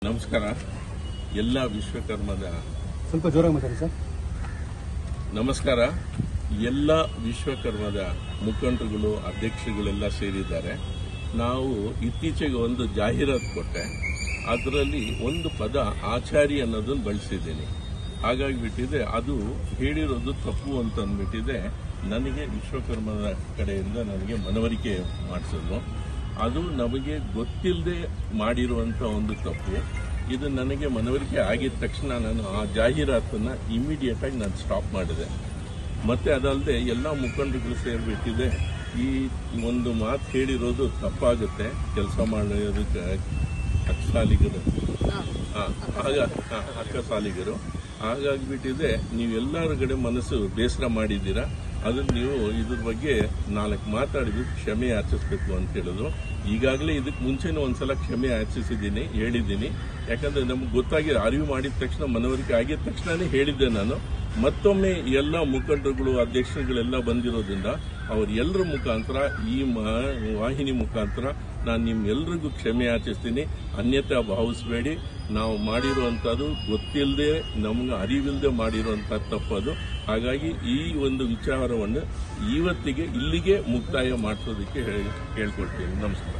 ನಮಸ್ಕಾರ. ಎಲ್ಲ ವಿಶ್ವಕರ್ಮದ ಸ್ವಲ್ಪ ಜೋರಾಗಿ ಮಾತಾಡಿ ಸರ್. ನಮಸ್ಕಾರ. ಎಲ್ಲ ವಿಶ್ವಕರ್ಮದ ಮುಖಂಡರುಗಳು, ಅಧ್ಯಕ್ಷರುಗಳೆಲ್ಲ ಸೇರಿದ್ದಾರೆ. ನಾವು ಇತ್ತೀಚೆಗೆ ಒಂದು ಜಾಹೀರಾತು ಕೊಟ್ಟೆ. ಅದರಲ್ಲಿ ಒಂದು ಪದ ಆಚಾರಿ ಅನ್ನೋದನ್ನು ಬಳಸಿದ್ದೀನಿ. ಹಾಗಾಗಿಬಿಟ್ಟಿದೆ ಅದು ಹೇಳಿರೋದು ತಪ್ಪು ಅಂತ ಅಂದ್ಬಿಟ್ಟಿದೆ. ನನಗೆ ವಿಶ್ವಕರ್ಮದ ಕಡೆಯಿಂದ ನನಗೆ ಮನವರಿಕೆ ಮಾಡಿಸಿದ್ರು. ಅದು ನಮಗೆ ಗೊತ್ತಿಲ್ಲದೆ ಮಾಡಿರುವಂಥ ಒಂದು ತಪ್ಪು. ಇದು ನನಗೆ ಮನವರಿಕೆ ಆಗಿದ ತಕ್ಷಣ ನಾನು ಆ ಜಾಹೀರಾತನ್ನು ಇಮಿಡಿಯೇಟಾಗಿ ನಾನು ಸ್ಟಾಪ್ ಮಾಡಿದೆ. ಮತ್ತೆ ಅದಲ್ಲದೆ ಎಲ್ಲ ಮುಖಂಡರುಗಳು ಸೇರಿಬಿಟ್ಟಿದೆ. ಈ ಒಂದು ಮಾತು ಹೇಳಿರೋದು ತಪ್ಪಾಗುತ್ತೆ. ಕೆಲಸ ಮಾಡೋದಕ್ಕೆ ಅಕ್ಕಸಾಲಿಗರು ಅಕ್ಕಸಾಲಿಗರು ಹಾಗಾಗಿಬಿಟ್ಟಿದೆ. ನೀವೆಲ್ಲರ ಕಡೆ ಮನಸ್ಸು ಬೇಸರ ಮಾಡಿದ್ದೀರಾ. ಅದನ್ನು ನೀವು ಇದ್ರ ಬಗ್ಗೆ 4 ಮಾತಾಡಿದ್ರು ಕ್ಷಮೆ ಯಾಚಿಸಬೇಕು ಅಂತ ಹೇಳಿದ್ರು. ಈಗಾಗಲೇ ಇದಕ್ಕೆ ಮುಂಚೆನೂ ಒಂದ್ಸಲ ಕ್ಷಮೆ ಯಾಚಿಸಿದ್ದೀನಿ, ಹೇಳಿದ್ದೀನಿ. ಯಾಕಂದ್ರೆ ನಮ್ಗೆ ಗೊತ್ತಾಗಿ ಅರಿವು ಮಾಡಿದ ತಕ್ಷಣ, ಮನವರಿಕೆ ಆಗಿದ ತಕ್ಷಣನೇ ಹೇಳಿದ್ದೆ ನಾನು. ಮತ್ತೊಮ್ಮೆ ಎಲ್ಲ ಮುಖಂಡರುಗಳು, ಅಧ್ಯಕ್ಷರುಗಳೆಲ್ಲ ಬಂದಿರೋದ್ರಿಂದ ಅವರೆಲ್ಲರ ಮುಖಾಂತರ, ಈ ವಾಹಿನಿ ಮುಖಾಂತರ ನಾನು ನಿಮ್ಮೆಲ್ಲರಿಗೂ ಕ್ಷಮೆ ಯಾಚಿಸ್ತೀನಿ. ಅನ್ಯತಾ ಭಾವಿಸಬೇಡಿ. ನಾವು ಮಾಡಿರುವಂಥದ್ದು ಗೊತ್ತಿಲ್ಲದೆ, ನಮ್ಗೆ ಅರಿವಿಲ್ಲದೆ ಮಾಡಿರುವಂಥ ತಪ್ಪದು. ಹಾಗಾಗಿ ಈ ಒಂದು ವಿಚಾರವನ್ನು ಇವತ್ತಿಗೆ ಇಲ್ಲಿಗೆ ಮುಕ್ತಾಯ ಮಾಡಿಸೋದಕ್ಕೆ ಹೇಳ್ಕೊಳ್ತೀನಿ. ನಮಸ್ಕಾರ.